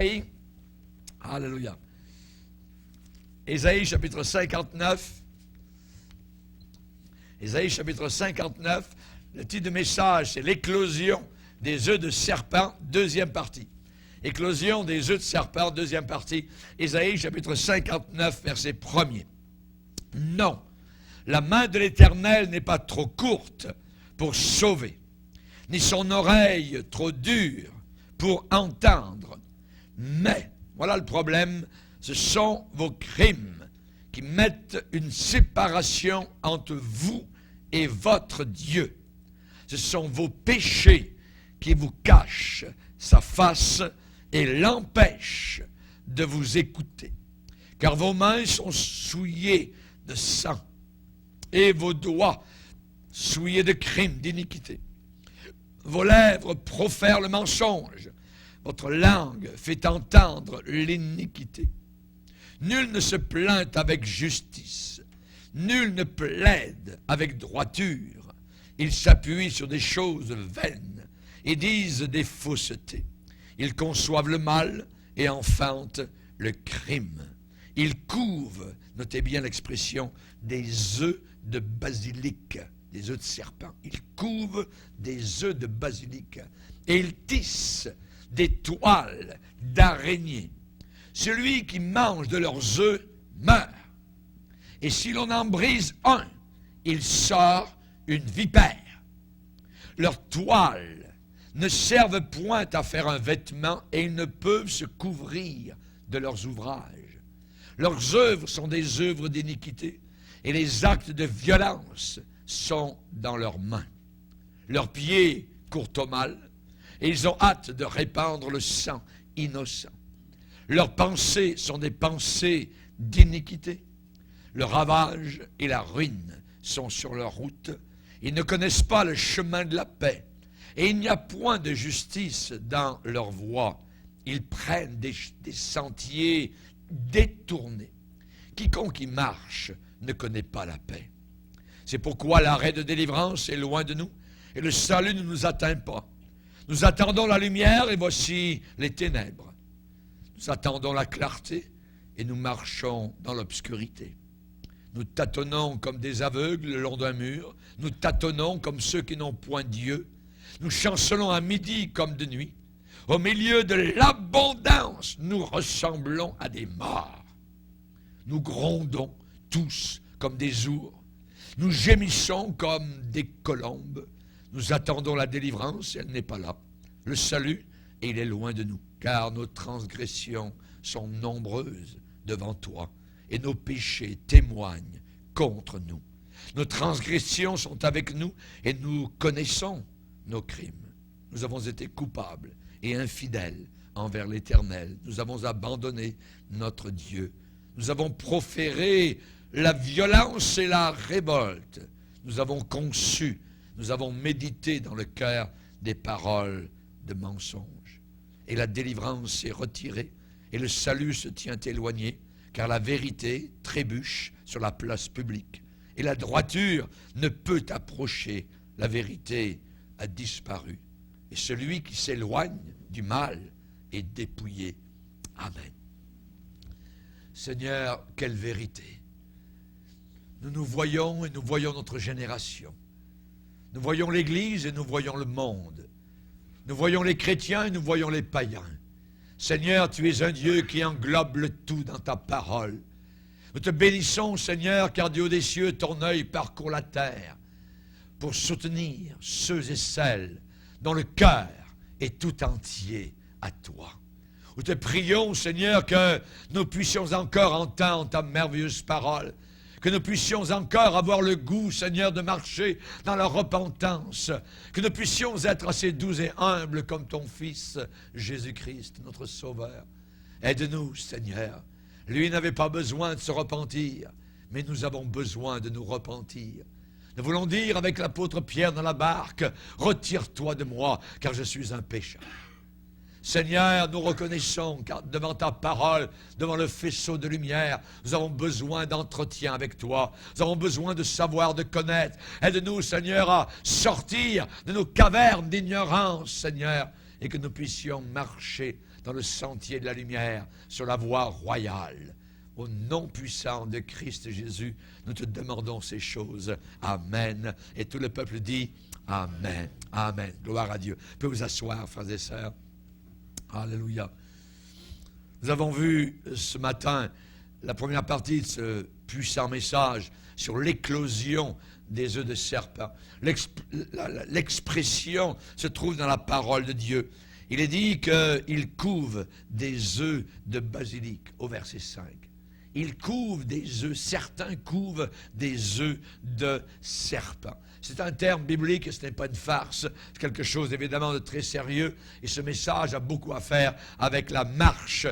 Ésaïe. Alléluia. Ésaïe chapitre 59. Ésaïe chapitre 59. Le titre de message, c'est l'éclosion des œufs de serpent, deuxième partie. Éclosion des œufs de serpent, deuxième partie. Ésaïe chapitre 59, verset 1er. Non, la main de l'Éternel n'est pas trop courte pour sauver, ni son oreille trop dure pour entendre. Mais, voilà le problème, ce sont vos crimes qui mettent une séparation entre vous et votre Dieu. Ce sont vos péchés qui vous cachent sa face et l'empêchent de vous écouter. Car vos mains sont souillées de sang et vos doigts souillés de crimes, d'iniquité. Vos lèvres profèrent le mensonge. Votre langue fait entendre l'iniquité. Nul ne se plaint avec justice. Nul ne plaide avec droiture. Ils s'appuient sur des choses vaines et disent des faussetés. Ils conçoivent le mal et enfantent le crime. Ils couvent, notez bien l'expression, des œufs de basilic, des œufs de serpent. Ils couvent des œufs de basilic et ils tissent des toiles d'araignées. Celui qui mange de leurs œufs meurt. Et si l'on en brise un, il sort une vipère. Leurs toiles ne servent point à faire un vêtement et ils ne peuvent se couvrir de leurs ouvrages. Leurs œuvres sont des œuvres d'iniquité et les actes de violence sont dans leurs mains. Leurs pieds courent au mal et ils ont hâte de répandre le sang innocent. Leurs pensées sont des pensées d'iniquité. Le ravage et la ruine sont sur leur route. Ils ne connaissent pas le chemin de la paix. Et il n'y a point de justice dans leur voie. Ils prennent des sentiers détournés. Quiconque y marche ne connaît pas la paix. C'est pourquoi l'arrêt de délivrance est loin de nous et le salut ne nous atteint pas. Nous attendons la lumière et voici les ténèbres. Nous attendons la clarté et nous marchons dans l'obscurité. Nous tâtonnons comme des aveugles le long d'un mur. Nous tâtonnons comme ceux qui n'ont point Dieu. Nous chancelons à midi comme de nuit. Au milieu de l'abondance, nous ressemblons à des morts. Nous grondons tous comme des ours. Nous gémissons comme des colombes. Nous attendons la délivrance, elle n'est pas là. Le salut, et il est loin de nous, car nos transgressions sont nombreuses devant toi, et nos péchés témoignent contre nous. Nos transgressions sont avec nous, et nous connaissons nos crimes. Nous avons été coupables et infidèles envers l'Éternel. Nous avons abandonné notre Dieu. Nous avons proféré la violence et la révolte. Nous avons conçu, nous avons médité dans le cœur des paroles de mensonges. Et la délivrance est retirée et le salut se tient éloigné, car la vérité trébuche sur la place publique. Et la droiture ne peut approcher, la vérité a disparu. Et celui qui s'éloigne du mal est dépouillé. Amen. Seigneur, quelle vérité. Nous nous voyons et nous voyons notre génération. Nous voyons l'Église et nous voyons le monde. Nous voyons les chrétiens et nous voyons les païens. Seigneur, tu es un Dieu qui englobe le tout dans ta parole. Nous te bénissons, Seigneur, car du haut des cieux, ton œil parcourt la terre pour soutenir ceux et celles dont le cœur est tout entier à toi. Nous te prions, Seigneur, que nous puissions encore entendre ta merveilleuse parole, que nous puissions encore avoir le goût, Seigneur, de marcher dans la repentance, que nous puissions être assez doux et humbles comme ton Fils, Jésus-Christ, notre Sauveur. Aide-nous, Seigneur. Lui n'avait pas besoin de se repentir, mais nous avons besoin de nous repentir. Nous voulons dire avec l'apôtre Pierre dans la barque, « Retire-toi de moi, car je suis un pécheur. » Seigneur, nous reconnaissons, car devant ta parole, devant le faisceau de lumière, nous avons besoin d'entretien avec toi. Nous avons besoin de savoir, de connaître. Aide-nous, Seigneur, à sortir de nos cavernes d'ignorance, Seigneur, et que nous puissions marcher dans le sentier de la lumière, sur la voie royale. Au nom puissant de Christ Jésus, nous te demandons ces choses. Amen. Et tout le peuple dit Amen. Amen. Gloire à Dieu. Vous pouvez vous asseoir, frères et sœurs. Alléluia. Nous avons vu ce matin la première partie de ce puissant message sur l'éclosion des œufs de serpent. L'expression se trouve dans la parole de Dieu. Il est dit qu'il couve des œufs de basilic, au verset 5. Il couve des œufs, certains couvent des œufs de serpent. C'est un terme biblique et ce n'est pas une farce, c'est quelque chose évidemment de très sérieux. Et ce message a beaucoup à faire avec la marche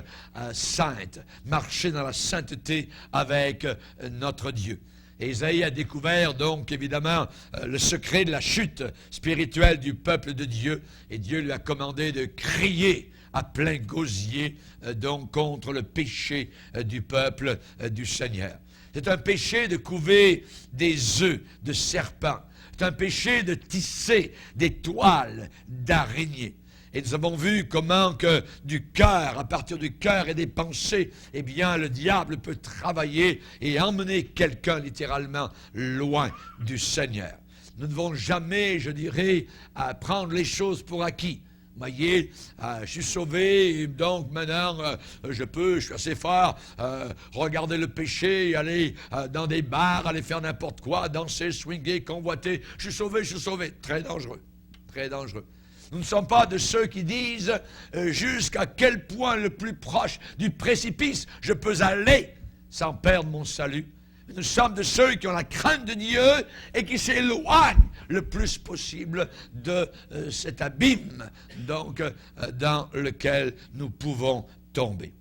sainte, marcher dans la sainteté avec notre Dieu. Et Isaïe a découvert donc évidemment le secret de la chute spirituelle du peuple de Dieu. Et Dieu lui a commandé de crier à plein gosier donc contre le péché du peuple du Seigneur. C'est un péché de couver des œufs de serpent. C'est un péché de tisser des toiles d'araignée. Et nous avons vu comment que du cœur, à partir du cœur et des pensées, eh bien, le diable peut travailler et emmener quelqu'un littéralement loin du Seigneur. Nous ne devons jamais, je dirais, prendre les choses pour acquis. Vous voyez, je suis sauvé, donc maintenant, je suis assez fort, regarder le péché, aller dans des bars, aller faire n'importe quoi, danser, swinguer, convoiter. Je suis sauvé. Très dangereux, très dangereux. Nous ne sommes pas de ceux qui disent jusqu'à quel point le plus proche du précipice je peux aller sans perdre mon salut. Nous sommes de ceux qui ont la crainte de Dieu et qui s'éloignent le plus possible de cet abîme donc, dans lequel nous pouvons tomber.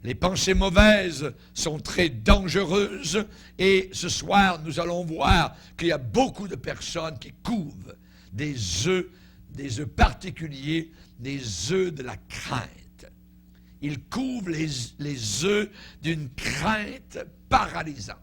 Les pensées mauvaises sont très dangereuses et ce soir, nous allons voir qu'il y a beaucoup de personnes qui couvent des œufs particuliers, des œufs de la crainte. Ils couvrent les œufs d'une crainte paralysante.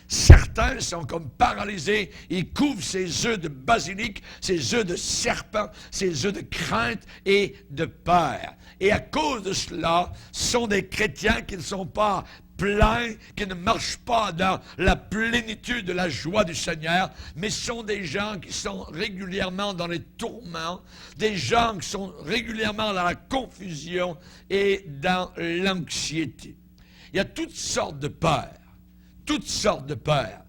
Certains sont comme paralysés, ils couvrent ces œufs de basilic, ces œufs de serpent, ces œufs de crainte et de peur. Et à cause de cela, sont des chrétiens qui ne sont pas pleins, qui ne marchent pas dans la plénitude de la joie du Seigneur, mais sont des gens qui sont régulièrement dans les tourments, des gens qui sont régulièrement dans la confusion et dans l'anxiété. Il y a toutes sortes de peurs. Toutes sortes de peurs.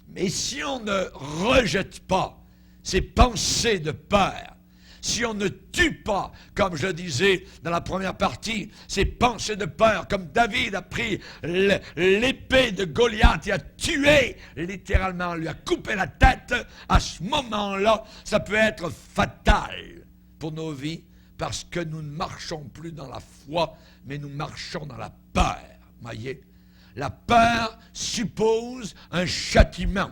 Mais si on ne rejette pas ces pensées de peur, si on ne tue pas, comme je disais dans la première partie, ces pensées de peur, comme David a pris l'épée de Goliath et a tué, littéralement, lui a coupé la tête, à ce moment-là, ça peut être fatal pour nos vies, parce que nous ne marchons plus dans la foi, mais nous marchons dans la peur, voyez. La peur suppose un châtiment.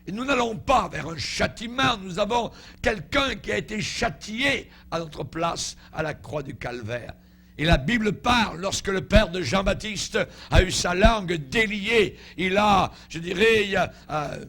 Et nous n'allons pas vers un châtiment. Nous avons quelqu'un qui a été châtié à notre place à la croix du Calvaire. Et la Bible parle, lorsque le père de Jean-Baptiste a eu sa langue déliée, il a, je dirais,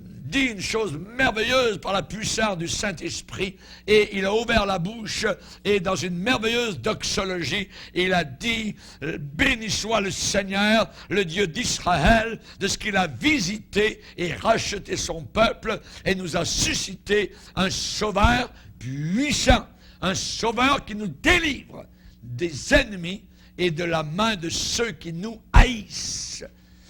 dit une chose merveilleuse par la puissance du Saint-Esprit, et il a ouvert la bouche, et dans une merveilleuse doxologie, il a dit, béni soit le Seigneur, le Dieu d'Israël, de ce qu'il a visité et racheté son peuple, et nous a suscité un sauveur puissant, un sauveur qui nous délivre des ennemis et de la main de ceux qui nous haïssent.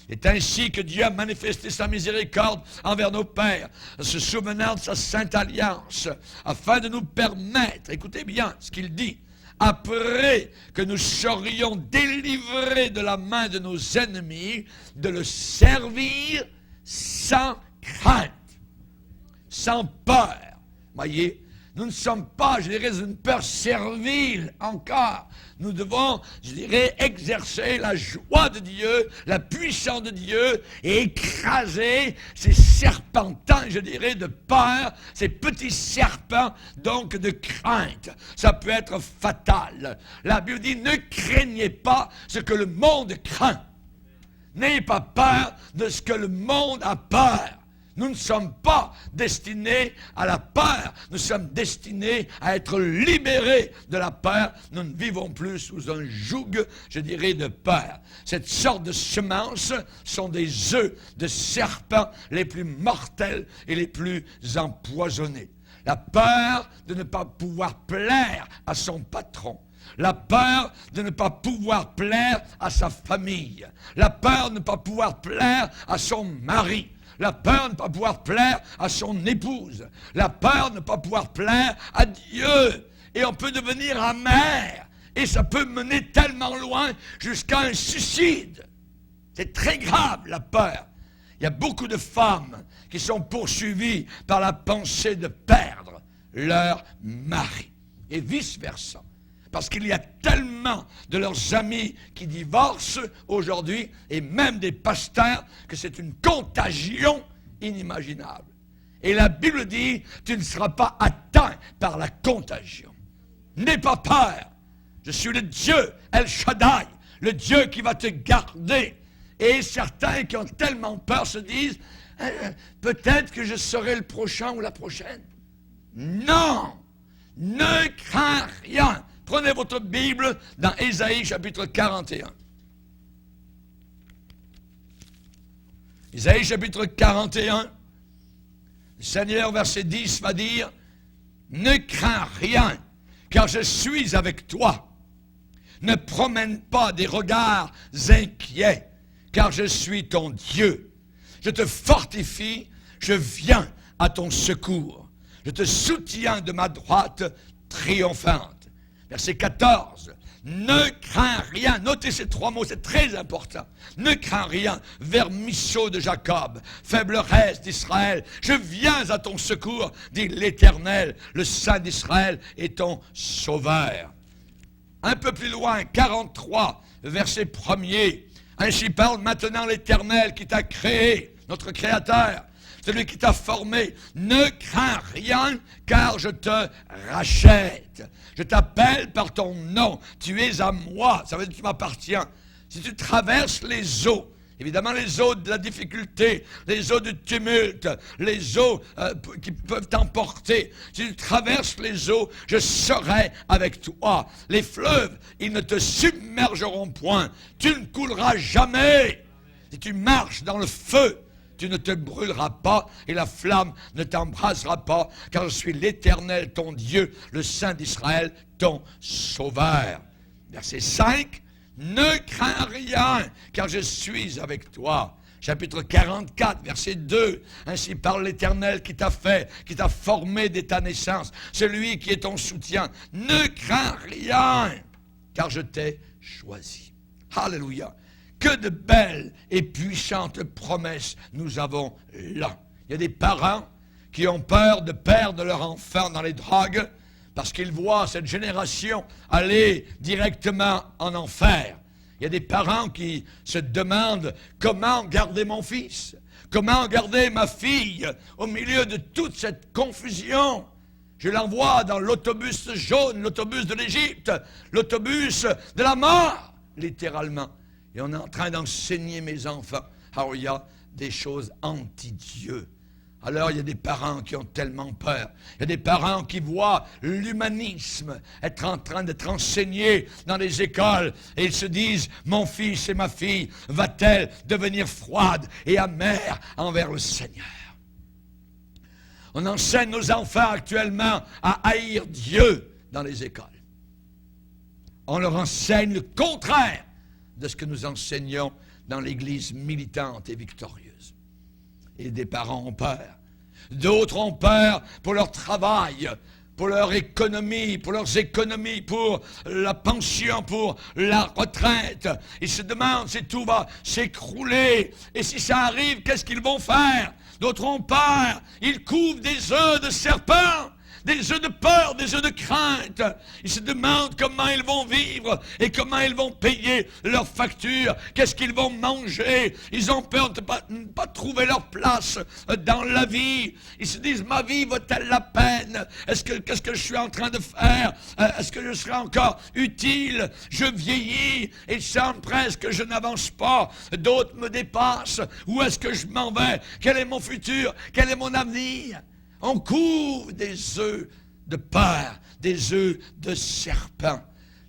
C'est ainsi que Dieu a manifesté sa miséricorde envers nos pères, se souvenant de sa sainte alliance, afin de nous permettre, écoutez bien ce qu'il dit, après que nous serions délivrés de la main de nos ennemis, de le servir sans crainte, sans peur. Voyez, nous ne sommes pas, je dirais, une peur servile encore. Nous devons, je dirais, exercer la joie de Dieu, la puissance de Dieu et écraser ces serpentins, je dirais, de peur, ces petits serpents, donc de crainte. Ça peut être fatal. La Bible dit, ne craignez pas ce que le monde craint. N'ayez pas peur de ce que le monde a peur. Nous ne sommes pas destinés à la peur. Nous sommes destinés à être libérés de la peur. Nous ne vivons plus sous un joug, je dirais, de peur. Cette sorte de semences sont des œufs de serpents les plus mortels et les plus empoisonnés. La peur de ne pas pouvoir plaire à son patron. La peur de ne pas pouvoir plaire à sa famille. La peur de ne pas pouvoir plaire à son mari. La peur de ne pas pouvoir plaire à son épouse. La peur de ne pas pouvoir plaire à Dieu. Et on peut devenir amer. Et ça peut mener tellement loin jusqu'à un suicide. C'est très grave, la peur. Il y a beaucoup de femmes qui sont poursuivies par la pensée de perdre leur mari. Et vice-versa. Parce qu'il y a tellement de leurs amis qui divorcent aujourd'hui, et même des pasteurs, que c'est une contagion inimaginable. Et la Bible dit, tu ne seras pas atteint par la contagion. N'aie pas peur. Je suis le Dieu, El Shaddai, le Dieu qui va te garder. Et certains qui ont tellement peur se disent, peut-être que je serai le prochain ou la prochaine. Non, ne crains rien. Prenez votre Bible dans Ésaïe chapitre 41. Ésaïe chapitre 41, le Seigneur, verset 10, va dire, « Ne crains rien, car je suis avec toi. Ne promène pas des regards inquiets, car je suis ton Dieu. Je te fortifie, je viens à ton secours. Je te soutiens de ma droite triomphante. » Verset 14, ne crains rien. Notez ces trois mots, c'est très important. Ne crains rien, vermisseau de Jacob, faible reste d'Israël. Je viens à ton secours, dit l'Éternel, le Saint d'Israël est ton sauveur. Un peu plus loin, 43, verset 1er. Ainsi parle maintenant l'Éternel qui t'a créé, notre Créateur. Celui qui t'a formé, ne crains rien, car je te rachète. Je t'appelle par ton nom, tu es à moi, ça veut dire que tu m'appartiens. Si tu traverses les eaux, évidemment les eaux de la difficulté, les eaux du tumulte, les eaux qui peuvent t'emporter, si tu traverses les eaux, je serai avec toi. Les fleuves, ils ne te submergeront point, tu ne couleras jamais. Si tu marches dans le feu, tu ne te brûleras pas et la flamme ne t'embrasera pas, car je suis l'Éternel, ton Dieu, le Saint d'Israël, ton Sauveur. Verset 5, ne crains rien, car je suis avec toi. Chapitre 44, verset 2, ainsi parle l'Éternel qui t'a fait, qui t'a formé dès ta naissance, celui qui est ton soutien. Ne crains rien, car je t'ai choisi. Alléluia. Que de belles et puissantes promesses nous avons là. Il y a des parents qui ont peur de perdre leur enfant dans les drogues parce qu'ils voient cette génération aller directement en enfer. Il y a des parents qui se demandent comment garder mon fils, comment garder ma fille au milieu de toute cette confusion. Je l'envoie dans l'autobus jaune, l'autobus de l'Égypte, l'autobus de la mort, littéralement. Et on est en train d'enseigner mes enfants. Alors il y a des choses anti-Dieu. Alors il y a des parents qui ont tellement peur. Il y a des parents qui voient l'humanisme être en train d'être enseigné dans les écoles. Et ils se disent, mon fils et ma fille, va-t-elle devenir froide et amère envers le Seigneur? On enseigne nos enfants actuellement à haïr Dieu dans les écoles. On leur enseigne le contraire de ce que nous enseignons dans l'Église militante et victorieuse. Et des parents ont peur. D'autres ont peur pour leur travail, pour leur économie, pour leurs économies, pour la pension, pour la retraite. Ils se demandent si tout va s'écrouler. Et si ça arrive, qu'est-ce qu'ils vont faire? D'autres ont peur. Ils couvrent des œufs de serpents. des œufs de peur, des œufs de crainte. Ils se demandent comment ils vont vivre et comment ils vont payer leurs factures. Qu'est-ce qu'ils vont manger? Ils ont peur de ne pas trouver leur place dans la vie. Ils se disent, ma vie vaut-elle la peine? Qu'est-ce que je suis en train de faire? Est-ce que je serai encore utile? Je vieillis et il semble presque que je n'avance pas. D'autres me dépassent. Où est-ce que je m'en vais? Quel est mon futur? Quel est mon avenir? On couvre des œufs de peur, des œufs de serpent.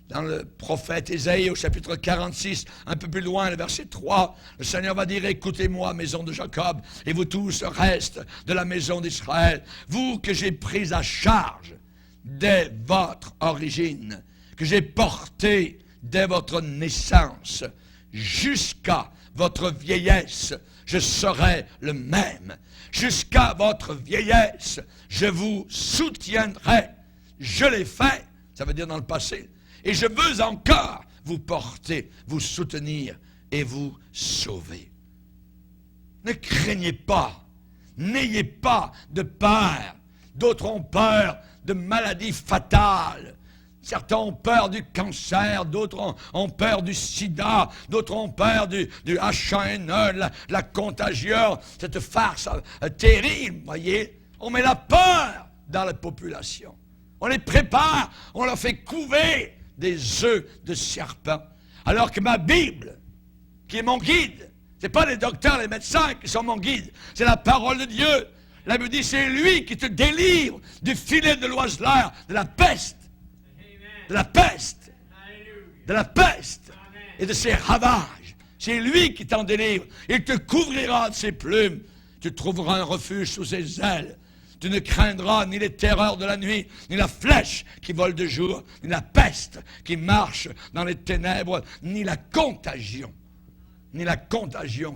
Dans le prophète Ésaïe, au chapitre 46, un peu plus loin, le verset 3, le Seigneur va dire, écoutez-moi, maison de Jacob, et vous tous, reste de la maison d'Israël, vous que j'ai pris à charge dès votre origine, que j'ai porté dès votre naissance, jusqu'à votre vieillesse, je serai le même. Jusqu'à votre vieillesse, je vous soutiendrai. Je l'ai fait, ça veut dire dans le passé. Et je veux encore vous porter, vous soutenir et vous sauver. Ne craignez pas, n'ayez pas de peur. D'autres ont peur de maladies fatales. Certains ont peur du cancer, d'autres ont peur du sida, d'autres ont peur du H1N1, la contagion, cette farce terrible, voyez. On met la peur dans la population. On les prépare, on leur fait couver des œufs de serpent. Alors que ma Bible, qui est mon guide, ce n'est pas les docteurs, les médecins qui sont mon guide, c'est la parole de Dieu. La Bible dit, c'est lui qui te délivre du filet de l'oiseleur, de la peste. De la peste, de la peste et de ses ravages. C'est lui qui t'en délivre. Il te couvrira de ses plumes. Tu trouveras un refuge sous ses ailes. Tu ne craindras ni les terreurs de la nuit, ni la flèche qui vole de jour, ni la peste qui marche dans les ténèbres, ni la contagion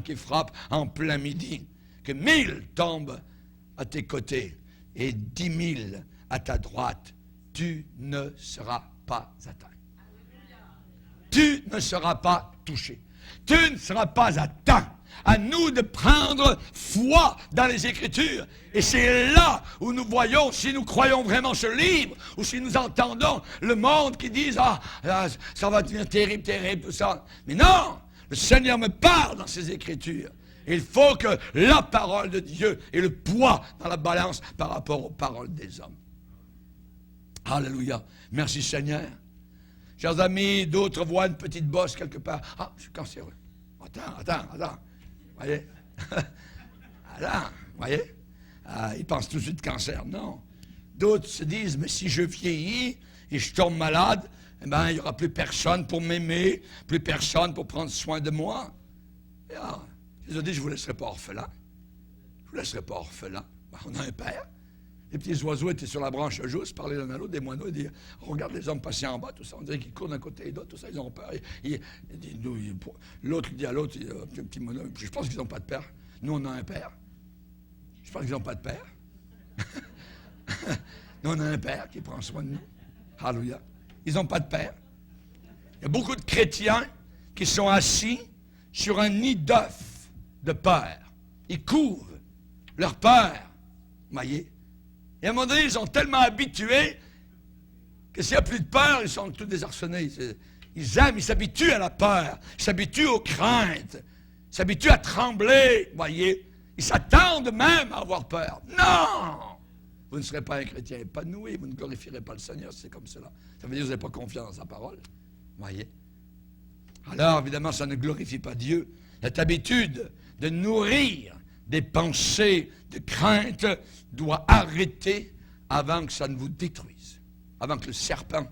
qui frappe en plein midi. Que 1000 tombent à tes côtés et 10 000 à ta droite. Tu ne seras pas atteint. Tu ne seras pas touché. Tu ne seras pas atteint. À nous de prendre foi dans les Écritures. Et c'est là où nous voyons si nous croyons vraiment ce livre ou si nous entendons le monde qui dit ça va devenir terrible, terrible, tout ça. Mais non, le Seigneur me parle dans ses Écritures. Il faut que la parole de Dieu ait le poids dans la balance par rapport aux paroles des hommes. Alléluia. Merci Seigneur. Chers amis, d'autres voient une petite bosse quelque part. Ah, je suis cancéreux. Attends. Voyez? Voyez? Ils pensent tout de suite cancer. Non. D'autres se disent, mais si je vieillis et je tombe malade, eh bien, il n'y aura plus personne pour m'aimer, plus personne pour prendre soin de moi. Et ils ont dit, je ne vous laisserai pas orphelin. Je ne vous laisserai pas orphelin. Ben, on a un père. Les petits oiseaux étaient sur la branche un jour, se parlaient l'un à l'autre, des moineaux, et disaient, on regarde les hommes passer en bas, tout ça, on dirait qu'ils courent d'un côté et d'autre, tout ça, ils ont peur. L'autre dit à l'autre, un petit moineau, je pense qu'ils n'ont pas de père. Nous, on a un père. Je pense qu'ils n'ont pas de père. Nous, on a un père qui prend soin de nous. Alléluia. Ils n'ont pas de père. Il y a beaucoup de chrétiens qui sont assis sur un nid d'œufs de peur. Ils couvrent leur peur. Voyez? Et à un moment donné, ils sont tellement habitués que s'il n'y a plus de peur, ils sont tous désarçonnés. Ils aiment, ils s'habituent à la peur, ils s'habituent aux craintes, ils s'habituent à trembler, voyez. Ils s'attendent même à avoir peur. Non! Vous ne serez pas un chrétien épanoui, vous ne glorifierez pas le Seigneur, c'est comme cela. Ça veut dire que vous n'avez pas confiance dans sa parole, voyez. Alors, évidemment, ça ne glorifie pas Dieu. Cette habitude de nourrir des pensées de crainte doit arrêter avant que ça ne vous détruise. Avant que le serpent,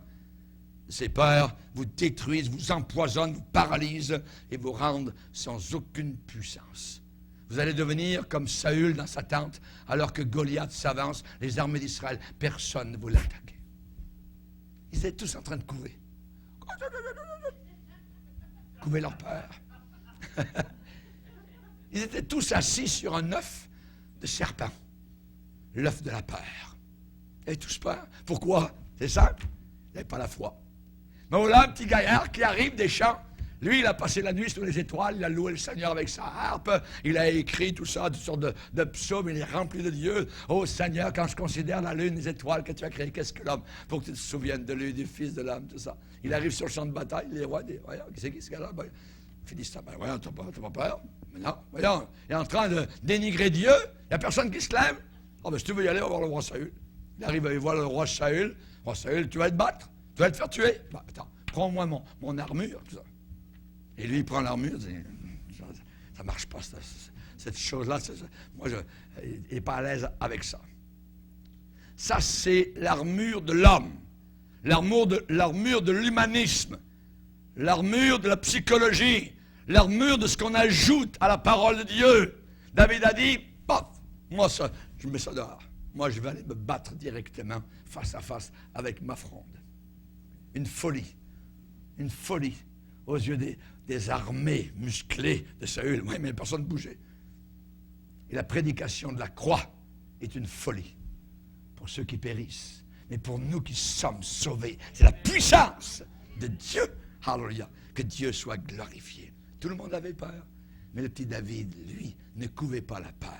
ces peurs, vous détruise, vous empoisonne, vous paralyse et vous rende sans aucune puissance. Vous allez devenir comme Saül dans sa tente, alors que Goliath s'avance, les armées d'Israël, personne ne voulait attaquer. Ils étaient tous en train de couver. Couver leur peur. Ils étaient tous assis sur un œuf de serpent. L'œuf de la peur. Ils avaient tous peur. Pourquoi? C'est simple. Ils n'avaient pas la foi. Mais voilà un petit gaillard qui arrive des champs. Lui, il a passé la nuit sous les étoiles, il a loué le Seigneur avec sa harpe, il a écrit tout ça, toutes sortes de psaumes, il est rempli de Dieu. Oh Seigneur, quand je considère la lune, les étoiles que tu as créées, qu'est-ce que l'homme, pour que tu te souviennes de lui, du Fils de l'homme, tout ça. Il arrive sur le champ de bataille, les rois, voyons, c'est qui ce gars-là? Philistin, voyons, t'as pas peur? Mais non, voyons, il est en train de dénigrer Dieu, il n'y a personne qui se lève. Oh, ben si tu veux y aller, on va voir le roi Saül. Il arrive, il voit le roi Saül. Roi Saül, tu vas te battre? Tu vas te faire tuer? Bah, attends, prends-moi mon armure, tout ça. Et lui, il prend l'armure, ça ne marche pas, cette chose-là. Moi, il n'est pas à l'aise avec ça. Ça, c'est l'armure de l'homme, l'armure de l'humanisme, l'armure de la psychologie, l'armure de ce qu'on ajoute à la parole de Dieu. David a dit, paf, moi, ça, je mets ça dehors. Moi, je vais aller me battre directement, face à face, avec ma fronde. Une folie aux yeux des armées musclées de Saül. Oui, mais personne ne bougeait. Et la prédication de la croix est une folie pour ceux qui périssent. Mais pour nous qui sommes sauvés, c'est la puissance de Dieu. Alléluia. Que Dieu soit glorifié. Tout le monde avait peur. Mais le petit David, lui, ne couvait pas la peur.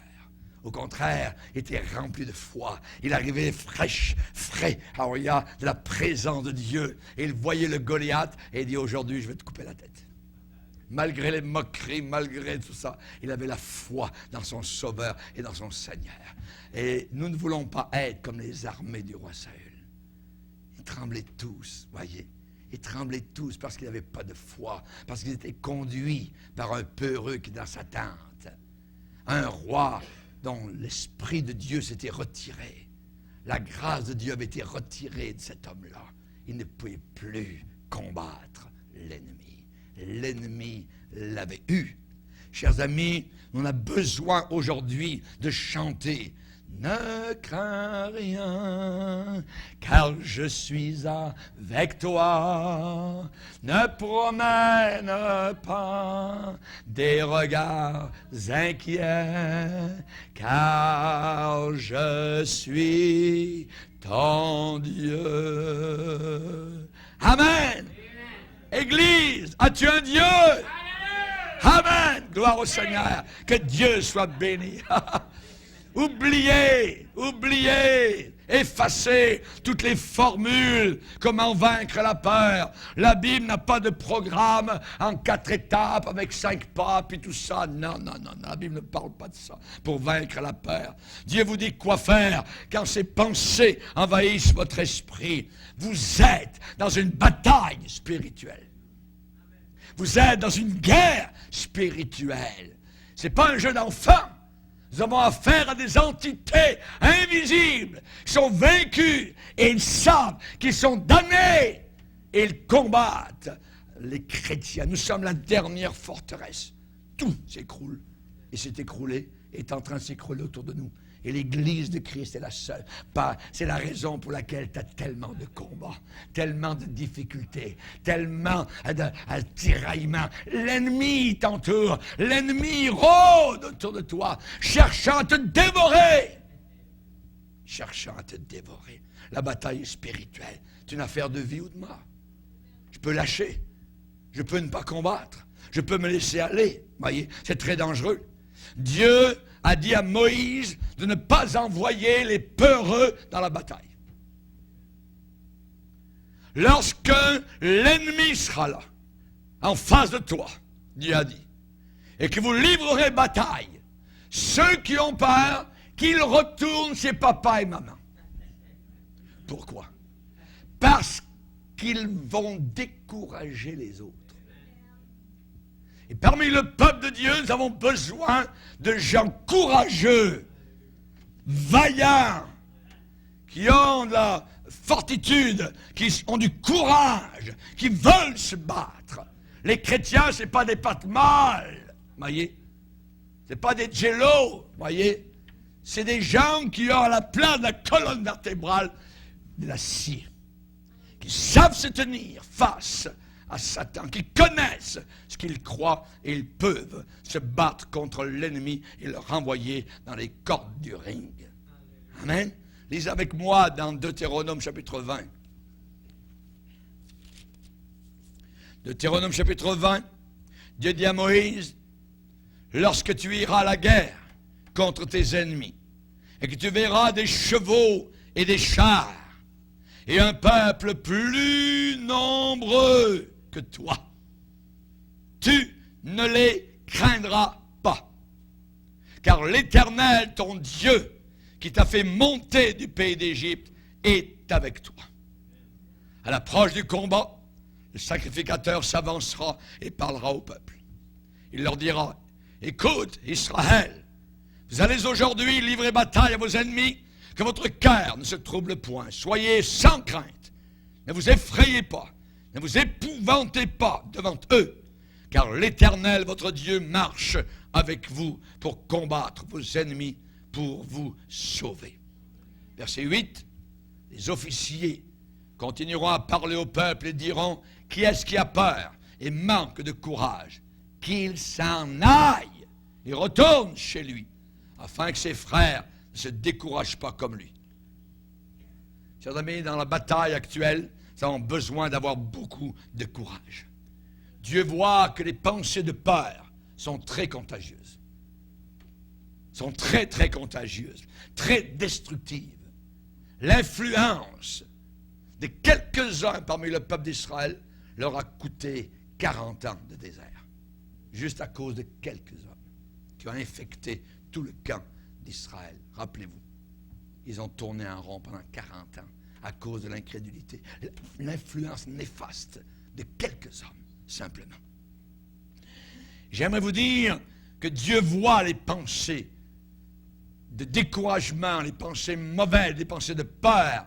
Au contraire, était rempli de foi. Il arrivait frais, alléluia, de la présence de Dieu. Et il voyait le Goliath et il dit, aujourd'hui, je vais te couper la tête. Malgré les moqueries, malgré tout ça, il avait la foi dans son Sauveur et dans son Seigneur. Et nous ne voulons pas être comme les armées du roi Saül. Ils tremblaient tous, voyez. Ils tremblaient tous parce qu'ils n'avaient pas de foi, parce qu'ils étaient conduits par un peureux qui est dans sa tente. Un roi dont l'Esprit de Dieu s'était retiré. La grâce de Dieu avait été retirée de cet homme-là. Il ne pouvait plus combattre l'ennemi. L'ennemi l'avait eu. Chers amis, on a besoin aujourd'hui de chanter « Ne crains rien, car je suis avec toi. Ne promène pas des regards inquiets, car je suis ton Dieu. » Amen. Église, as-tu un Dieu? Amen. Gloire au Seigneur. Que Dieu soit béni. Oubliez, effacez toutes les formules, comment vaincre la peur. La Bible n'a pas de programme en 4 étapes avec 5 pas, puis tout ça. Non, la Bible ne parle pas de ça pour vaincre la peur. Dieu vous dit quoi faire quand ces pensées envahissent votre esprit. Vous êtes dans une bataille spirituelle. Vous êtes dans une guerre spirituelle. Ce n'est pas un jeu d'enfant. Nous avons affaire à des entités invisibles qui sont vaincues et ils savent qu'ils sont damnés. Et ils combattent les chrétiens. Nous sommes la dernière forteresse. Tout s'écroule. Et s'est écroulé, est en train de s'écrouler autour de nous. Et l'Église de Christ est la seule. C'est la raison pour laquelle tu as tellement de combats, tellement de difficultés, tellement de tiraillements. L'ennemi t'entoure, l'ennemi rôde autour de toi, cherchant à te dévorer. La bataille est spirituelle. C'est une affaire de vie ou de mort. Je peux lâcher, je peux ne pas combattre, je peux me laisser aller. Vous voyez, c'est très dangereux. Dieu a dit à Moïse de ne pas envoyer les peureux dans la bataille. Lorsque l'ennemi sera là, en face de toi, Dieu a dit, et que vous livrerez bataille, ceux qui ont peur, qu'ils retournent chez papa et maman. Pourquoi? Parce qu'ils vont décourager les autres. Et parmi le peuple de Dieu, nous avons besoin de gens courageux, vaillants, qui ont de la fortitude, qui ont du courage, qui veulent se battre. Les chrétiens, ce n'est pas des pattes mâles, voyez. Ce n'est pas des jellos, voyez. C'est des gens qui ont à la place de la colonne vertébrale de l'acier, qui savent se tenir face à Satan, qui connaissent ce qu'ils croient et ils peuvent se battre contre l'ennemi et le renvoyer dans les cordes du ring. Amen. Lisez avec moi dans Deutéronome chapitre 20. Deutéronome chapitre 20, Dieu dit à Moïse, lorsque tu iras à la guerre contre tes ennemis, et que tu verras des chevaux et des chars, et un peuple plus nombreux que toi, tu ne les craindras pas. Car l'Éternel, ton Dieu, qui t'a fait monter du pays d'Égypte, est avec toi. À l'approche du combat, le sacrificateur s'avancera et parlera au peuple. Il leur dira, écoute, Israël, vous allez aujourd'hui livrer bataille à vos ennemis, que votre cœur ne se trouble point. Soyez sans crainte. Ne vous effrayez pas. Ne vous épouvantez pas devant eux. Car l'Éternel, votre Dieu, marche avec vous pour combattre vos ennemis, pour vous sauver. Verset 8. Les officiers continueront à parler au peuple et diront, qui est-ce qui a peur et manque de courage? Qu'il s'en aille et retourne chez lui, afin que ses frères ne se découragent pas comme lui. Chers amis, dans la bataille actuelle, nous avons besoin d'avoir beaucoup de courage. Dieu voit que les pensées de peur sont très contagieuses. Sont très, très contagieuses, très destructives. L'influence de quelques-uns parmi le peuple d'Israël leur a coûté 40 ans de désert. Juste à cause de quelques hommes qui ont infecté tout le camp d'Israël. Rappelez-vous, ils ont tourné en rond pendant 40 ans à cause de l'incrédulité. L'influence néfaste de quelques hommes, simplement. J'aimerais vous dire que Dieu voit les pensées de découragement, les pensées mauvaises, les pensées de peur,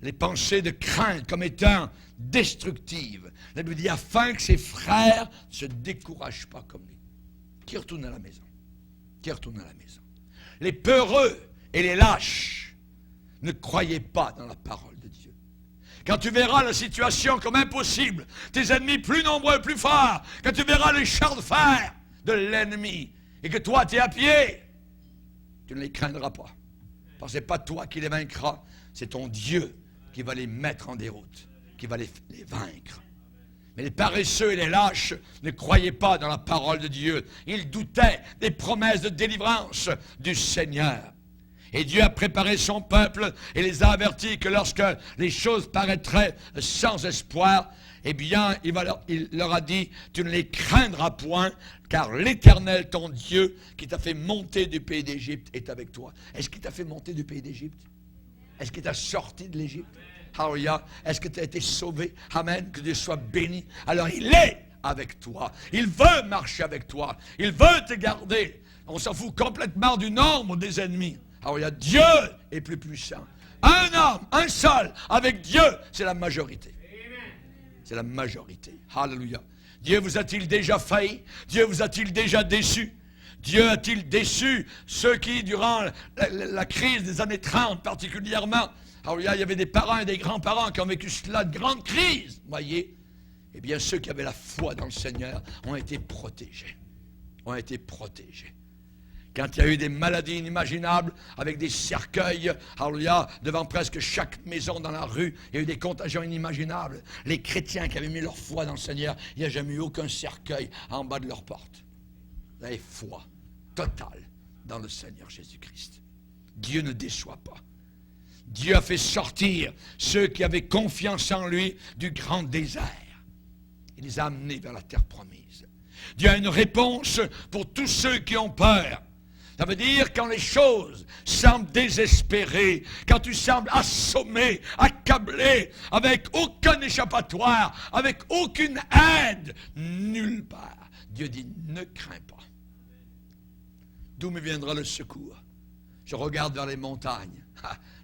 les pensées de crainte comme étant destructives. La Bible dit, afin que ses frères ne se découragent pas comme lui. Qui retourne à la maison? Qui retourne à la maison? Les peureux et les lâches ne croyez pas dans la parole de Dieu. Quand tu verras la situation comme impossible, tes ennemis plus nombreux, plus forts, quand tu verras les chars de fer de l'ennemi, et que toi tu es à pied, tu ne les craindras pas. Parce que ce n'est pas toi qui les vaincras, c'est ton Dieu qui va les mettre en déroute, qui va les vaincre. Mais les paresseux et les lâches ne croyaient pas dans la parole de Dieu. Ils doutaient des promesses de délivrance du Seigneur. Et Dieu a préparé son peuple et les a avertis que lorsque les choses paraîtraient sans espoir, eh bien, il leur a dit, tu ne les craindras point, car l'Éternel, ton Dieu, qui t'a fait monter du pays d'Égypte, est avec toi. Est-ce qu'il t'a fait monter du pays d'Égypte? Est-ce qu'il t'a sorti de l'Égypte? Alléluia. Est-ce que tu as été sauvé? Amen. Que Dieu soit béni. Alors, il est avec toi. Il veut marcher avec toi. Il veut te garder. On s'en fout complètement du nombre des ennemis. Alléluia. Dieu est plus puissant. Un homme, un seul, avec Dieu, c'est la majorité. C'est la majorité. Alléluia. Dieu vous a-t-il déjà failli? Dieu vous a-t-il déjà déçu? Dieu a-t-il déçu ceux qui, durant la crise des années 30 particulièrement, alléluia, il y avait des parents et des grands-parents qui ont vécu cela, de grandes crises, voyez? Eh bien, ceux qui avaient la foi dans le Seigneur ont été protégés. Ont été protégés. Quand il y a eu des maladies inimaginables, avec des cercueils, alléluia, devant presque chaque maison dans la rue, il y a eu des contagions inimaginables. Les chrétiens qui avaient mis leur foi dans le Seigneur, il n'y a jamais eu aucun cercueil en bas de leur porte. Vous avez foi totale dans le Seigneur Jésus-Christ. Dieu ne déçoit pas. Dieu a fait sortir ceux qui avaient confiance en lui du grand désert. Il les a amenés vers la terre promise. Dieu a une réponse pour tous ceux qui ont peur. Ça veut dire quand les choses semblent désespérées, quand tu sembles assommé, accablé, avec aucun échappatoire, avec aucune aide, nulle part. Dieu dit, ne crains pas. D'où me viendra le secours? Je regarde vers les montagnes.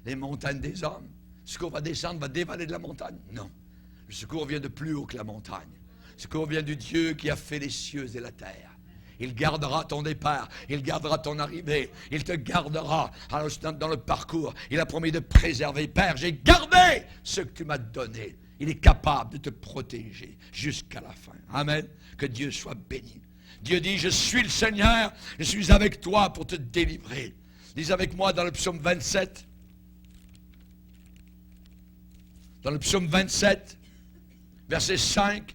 Les montagnes des hommes. Le secours va descendre, va dévaler de la montagne? Non. Le secours vient de plus haut que la montagne. Le secours vient du Dieu qui a fait les cieux et la terre. Il gardera ton départ, il gardera ton arrivée, il te gardera dans le parcours. Il a promis de préserver. Père, j'ai gardé ce que tu m'as donné. Il est capable de te protéger jusqu'à la fin. Amen. Que Dieu soit béni. Dieu dit, je suis le Seigneur, je suis avec toi pour te délivrer. Lisez avec moi dans le psaume 27. Dans le psaume 27, verset 5.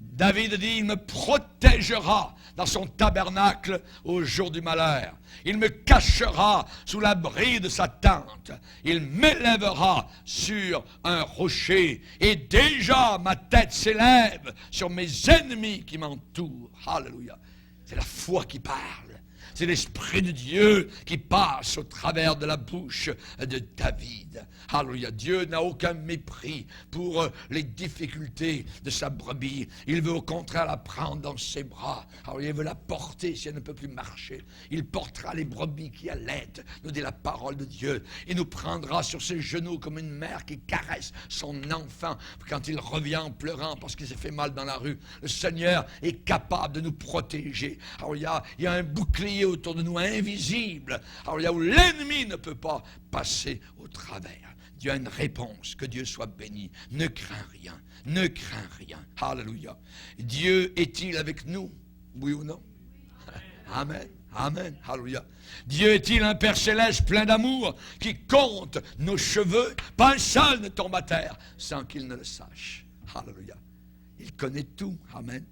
David dit, il me protégera dans son tabernacle au jour du malheur. Il me cachera sous l'abri de sa tente. Il m'élèvera sur un rocher. Et déjà ma tête s'élève sur mes ennemis qui m'entourent. Alléluia. C'est la foi qui parle. C'est l'Esprit de Dieu qui passe au travers de la bouche de David. Alléluia. Dieu n'a aucun mépris pour les difficultés de sa brebis. Il veut au contraire la prendre dans ses bras. Alors il veut la porter si elle ne peut plus marcher. Il portera les brebis qui allaitent, nous dit la parole de Dieu. Il nous prendra sur ses genoux comme une mère qui caresse son enfant quand il revient en pleurant parce qu'il s'est fait mal dans la rue. Le Seigneur est capable de nous protéger. Alors il y a un bouclier autour de nous invisible. Alors où l'ennemi ne peut pas passer au travers. Dieu a une réponse. Que Dieu soit béni. Ne crains rien. Ne crains rien. Alléluia. Dieu est-il avec nous? Oui ou non? Amen. Amen. Alléluia. Dieu est-il un Père céleste plein d'amour qui compte nos cheveux? Pas un seul ne tombe à terre sans qu'il ne le sache. Alléluia. Il connaît tout. Amen.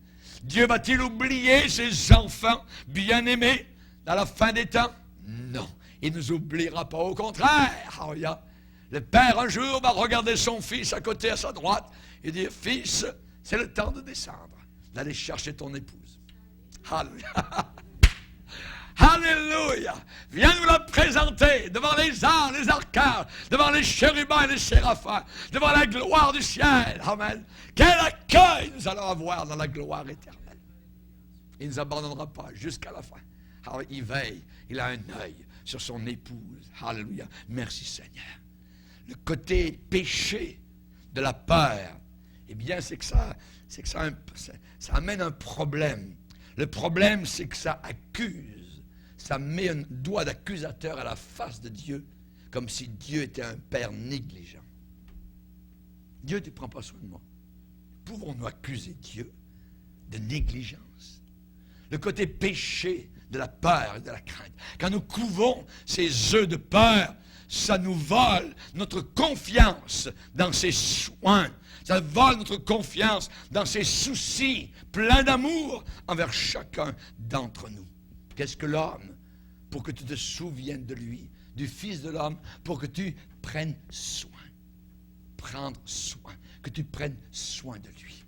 Dieu va-t-il oublier ses enfants bien-aimés dans la fin des temps? Non. Il ne nous oubliera pas. Au contraire. Alléluia. Le Père, un jour, va regarder son fils à côté, à sa droite, et dire, fils, c'est le temps de descendre, d'aller chercher ton épouse. Alléluia. Alléluia. Viens nous la présenter devant les anges, les archanges, devant les chérubins et les séraphins, devant la gloire du ciel. Amen. Quel accueil nous allons avoir dans la gloire éternelle. Il ne nous abandonnera pas jusqu'à la fin. Alors, il veille, il a un œil sur son épouse. Alléluia. Merci Seigneur. Le côté péché de la peur, eh bien, c'est que ça amène un problème. Le problème, c'est que ça accuse. Ça met un doigt d'accusateur à la face de Dieu, comme si Dieu était un père négligent. Dieu, tu ne prends pas soin de moi. Pouvons-nous accuser Dieu de négligence? Le côté péché de la peur et de la crainte. Quand nous couvons ces œufs de peur, ça nous vole notre confiance dans ses soins. Ça vole notre confiance dans ses soucis pleins d'amour envers chacun d'entre nous. Qu'est-ce que l'homme? Pour que tu te souviennes de lui, du Fils de l'homme, pour que tu prennes soin. Prendre soin. Que tu prennes soin de lui.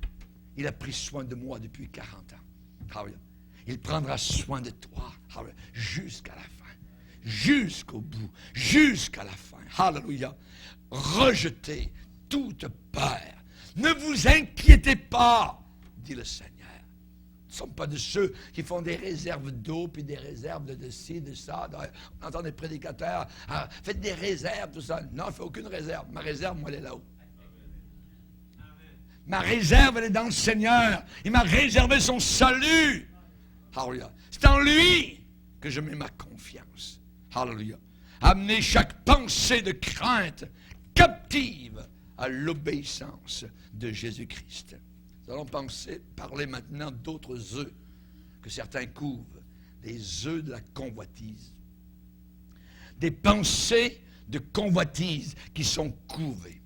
Il a pris soin de moi depuis 40 ans. Il prendra soin de toi jusqu'à la fin. Jusqu'au bout, jusqu'à la fin. Alléluia. Rejetez toute peur. Ne vous inquiétez pas, dit le Seigneur. Nous ne sommes pas de ceux qui font des réserves d'eau, puis des réserves de ci, de ça. On entend des prédicateurs, faites des réserves, tout ça. Non, je ne fais aucune réserve. Ma réserve, moi, elle est là-haut. Ma réserve, elle est dans le Seigneur. Il m'a réservé son salut. Alléluia. C'est en lui que je mets ma confiance. Alléluia. Amener chaque pensée de crainte captive à l'obéissance de Jésus-Christ. Nous allons parler maintenant d'autres œufs que certains couvent, des œufs de la convoitise. Des pensées de convoitise qui sont couvées,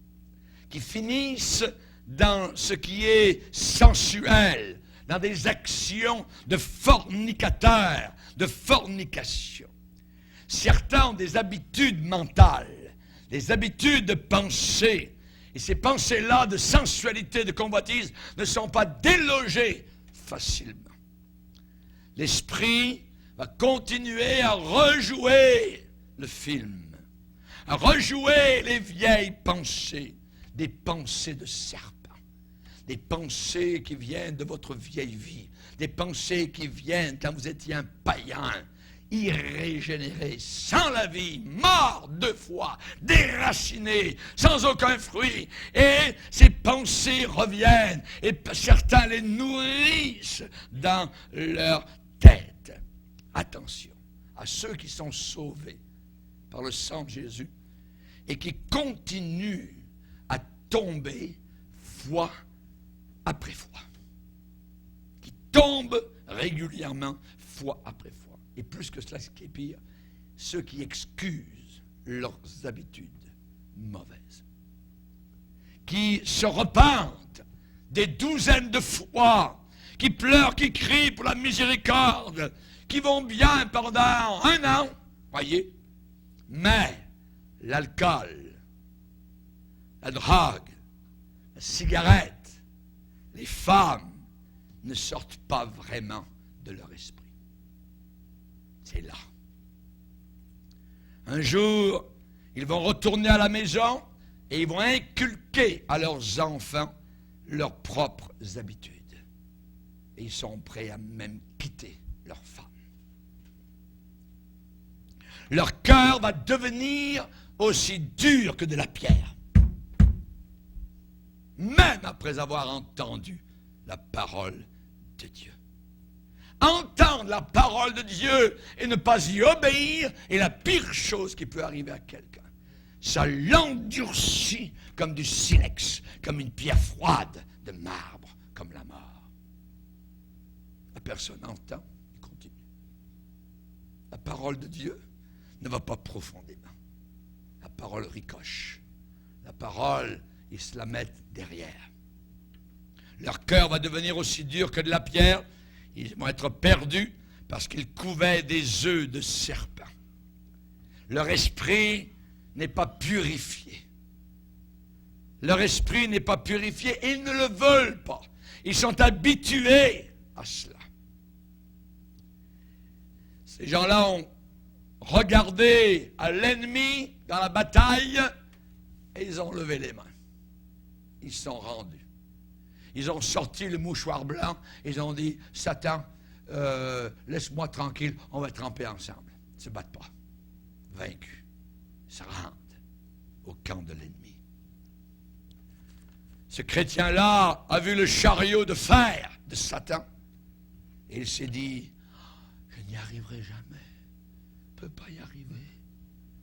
qui finissent dans ce qui est sensuel, dans des actions de fornicateurs, de fornication. Certains ont des habitudes mentales, des habitudes de pensée. Et ces pensées-là de sensualité, de convoitise, ne sont pas délogées facilement. L'esprit va continuer à rejouer le film, à rejouer les vieilles pensées, des pensées de serpent, des pensées qui viennent de votre vieille vie, des pensées qui viennent quand vous étiez un païen, irrégénéré, sans la vie, mort 2 fois, déraciné, sans aucun fruit. Et ces pensées reviennent et certains les nourrissent dans leur tête. Attention à ceux qui sont sauvés par le sang de Jésus et qui continuent à tomber foi après foi. Qui tombent régulièrement foi après foi. Et plus que cela, ce qui est pire, ceux qui excusent leurs habitudes mauvaises, qui se repentent des douzaines de fois, qui pleurent, qui crient pour la miséricorde, qui vont bien pendant 1 an, voyez. Mais l'alcool, la drogue, la cigarette, les femmes ne sortent pas vraiment de leur esprit. C'est là. Un jour, ils vont retourner à la maison et ils vont inculquer à leurs enfants leurs propres habitudes. Et ils sont prêts à même quitter leur femme. Leur cœur va devenir aussi dur que de la pierre. Même après avoir entendu la parole de Dieu. Entendre la parole de Dieu et ne pas y obéir est la pire chose qui peut arriver à quelqu'un. Ça l'endurcit comme du silex, comme une pierre froide de marbre, comme la mort. La personne entend, il continue. La parole de Dieu ne va pas profondément. La parole ricoche. La parole, ils se la mettent derrière. Leur cœur va devenir aussi dur que de la pierre. Ils vont être perdus parce qu'ils couvaient des œufs de serpent. Leur esprit n'est pas purifié. Leur esprit n'est pas purifié. Ils ne le veulent pas. Ils sont habitués à cela. Ces gens-là ont regardé à l'ennemi dans la bataille et ils ont levé les mains. Ils se sont rendus. Ils ont sorti le mouchoir blanc. Ils ont dit, Satan, laisse-moi tranquille, on va tremper ensemble. Ils ne se battent pas. Vaincus. Ils se rendent au camp de l'ennemi. Ce chrétien-là a vu le chariot de fer de Satan. Et il s'est dit, je n'y arriverai jamais. Je ne peux pas y arriver.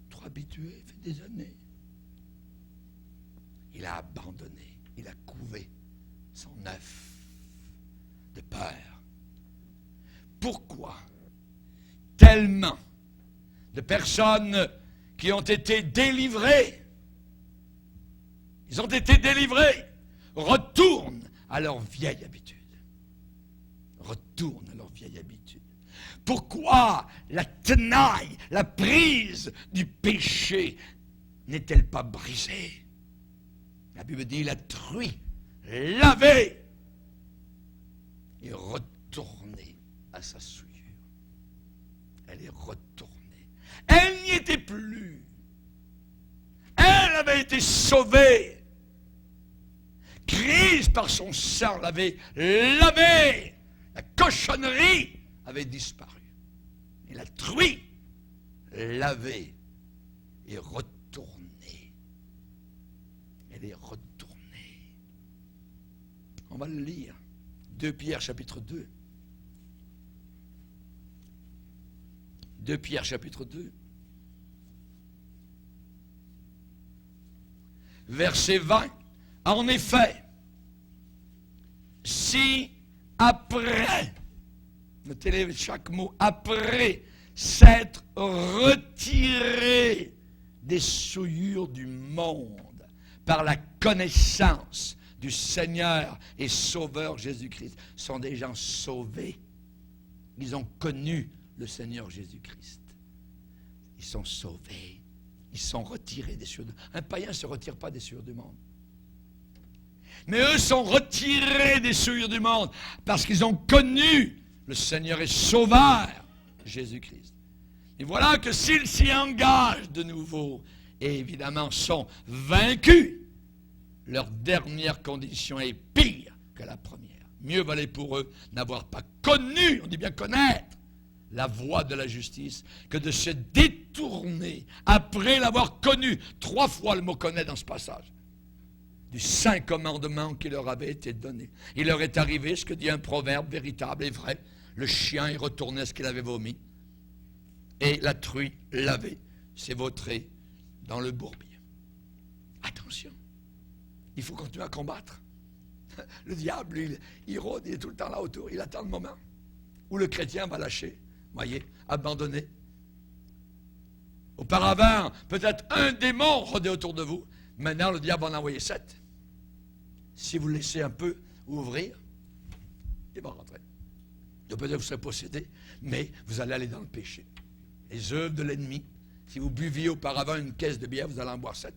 Trop habitué, fait des années. Il a abandonné. Il a couvé son œuf de peur. Pourquoi tellement de personnes qui ont été délivrées, ils ont été délivrés, retournent à leur vieille habitude. Retournent à leur vieille habitude. Pourquoi la tenaille, la prise du péché n'est-elle pas brisée? La Bible dit, la truie lavé et retournée à sa souillure. Elle est retournée. Elle n'y était plus. Elle avait été sauvée. Christ, par son sang, l'avait lavé. La cochonnerie avait disparu. Et la truie lavée et retournée. Elle est retournée. On va le lire. 2 Pierre chapitre 2. 2 Pierre chapitre 2. Verset 20. En effet, si après, notez chaque mot, après s'être retiré des souillures du monde par la connaissance du Seigneur et Sauveur Jésus-Christ, sont des gens sauvés. Ils ont connu le Seigneur Jésus-Christ. Ils sont sauvés. Ils sont retirés des souillures du monde. Un païen ne se retire pas des souillures du monde. Mais eux sont retirés des souillures du monde parce qu'ils ont connu le Seigneur et Sauveur Jésus-Christ. Et voilà que s'ils s'y engagent de nouveau, et évidemment sont vaincus, leur dernière condition est pire que la première. Mieux valait pour eux n'avoir pas connu, on dit bien connaître, la voie de la justice, que de se détourner après l'avoir connu. 3 fois le mot connaît dans ce passage. Du saint commandement qui leur avait été donné. Il leur est arrivé ce que dit un proverbe véritable et vrai. Le chien est retourné à ce qu'il avait vomi. Et la truie lavée s'est vautrée dans le bourbier. Attention. Il faut continuer à combattre. Le diable, il rôde, il est tout le temps là autour. Il attend le moment où le chrétien va lâcher. Voyez, abandonner. Auparavant, peut-être un démon rôdait autour de vous. Maintenant, le diable en a envoyé 7. Si vous le laissez un peu ouvrir, il va rentrer. Peut-être que vous serez possédé, mais vous allez aller dans le péché. Les œuvres de l'ennemi, si vous buviez auparavant une caisse de bière, vous allez en boire 7.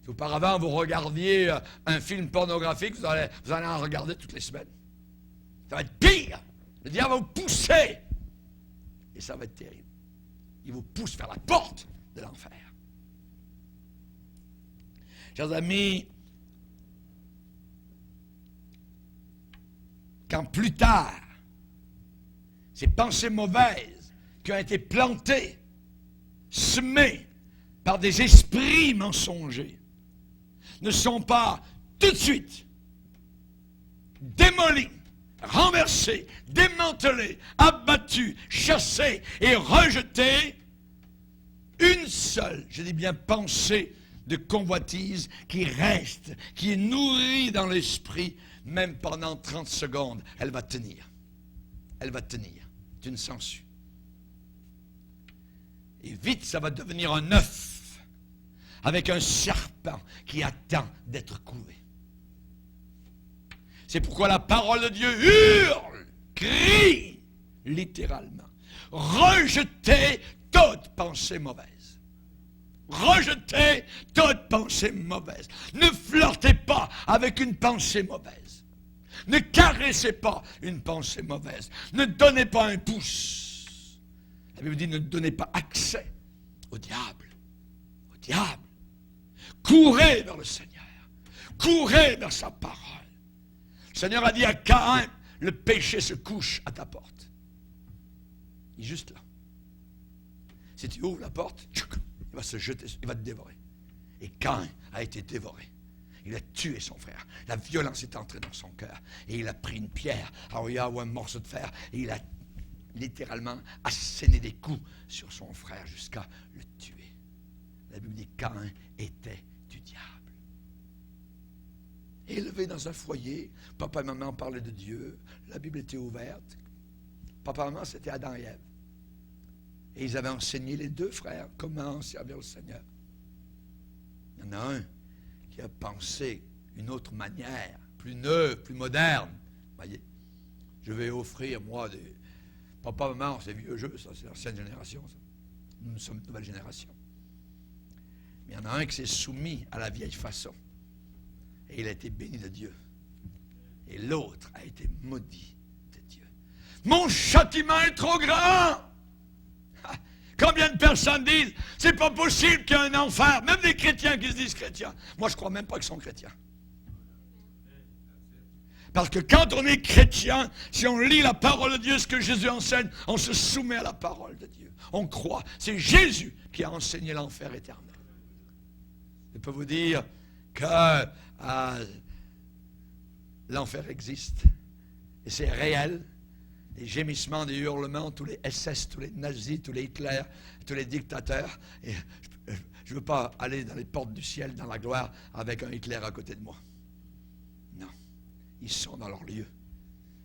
Si auparavant vous regardiez un film pornographique, vous allez en regarder toutes les semaines. Ça va être pire. Le diable va vous pousser. Et ça va être terrible. Il vous pousse vers la porte de l'enfer. Chers amis, quand plus tard, ces pensées mauvaises qui ont été plantées, semées par des esprits mensongers, ne sont pas tout de suite démolies, renversées, démantelées, abattues, chassées et rejetées, une seule, je dis bien pensée de convoitise qui reste, qui est nourrie dans l'esprit, même pendant 30 secondes, elle va tenir. Elle va tenir. C'est une sangsue. Et vite, ça va devenir un œuf avec un serpent qui attend d'être couvé. C'est pourquoi la parole de Dieu hurle, crie, littéralement. Rejetez toute pensée mauvaise. Rejetez toute pensée mauvaise. Ne flirtez pas avec une pensée mauvaise. Ne caressez pas une pensée mauvaise. Ne donnez pas un pouce. La Bible dit ne donnez pas accès au diable. Au diable. Courez vers le Seigneur. Courez vers sa parole. Le Seigneur a dit à Caïn, le péché se couche à ta porte. Il est juste là. Si tu ouvres la porte, il va se jeter, il va te dévorer. Et Caïn a été dévoré. Il a tué son frère. La violence est entrée dans son cœur. Et il a pris une pierre, ou un morceau de fer, et il a littéralement asséné des coups sur son frère jusqu'à le tuer. La Bible dit que Caïn était du diable. Élevé dans un foyer, papa et maman parlaient de Dieu, la Bible était ouverte. Papa et maman, c'était Adam et Ève. Et ils avaient enseigné les deux frères comment servir le Seigneur. Il y en a un qui a pensé une autre manière, plus neuve, plus moderne. Voyez, je vais offrir, moi, des... Papa, maman, c'est vieux jeu, ça, c'est l'ancienne génération, ça. Nous sommes une nouvelle génération. Mais il y en a un qui s'est soumis à la vieille façon. Et il a été béni de Dieu. Et l'autre a été maudit de Dieu. Mon châtiment est trop grand! Combien de personnes disent, c'est pas possible qu'il y ait un enfer, même des chrétiens qui se disent chrétiens. Moi, je ne crois même pas qu'ils sont chrétiens. Parce que quand on est chrétien, si on lit la parole de Dieu, ce que Jésus enseigne, on se soumet à la parole de Dieu. On croit. C'est Jésus qui a enseigné l'enfer éternel. Je peux vous dire que l'enfer existe. Et c'est réel. Les gémissements, des hurlements, tous les SS, tous les nazis, tous les Hitler, tous les dictateurs. Et je ne veux pas aller dans les portes du ciel, dans la gloire, avec un Hitler à côté de moi. Non. Ils sont dans leur lieu.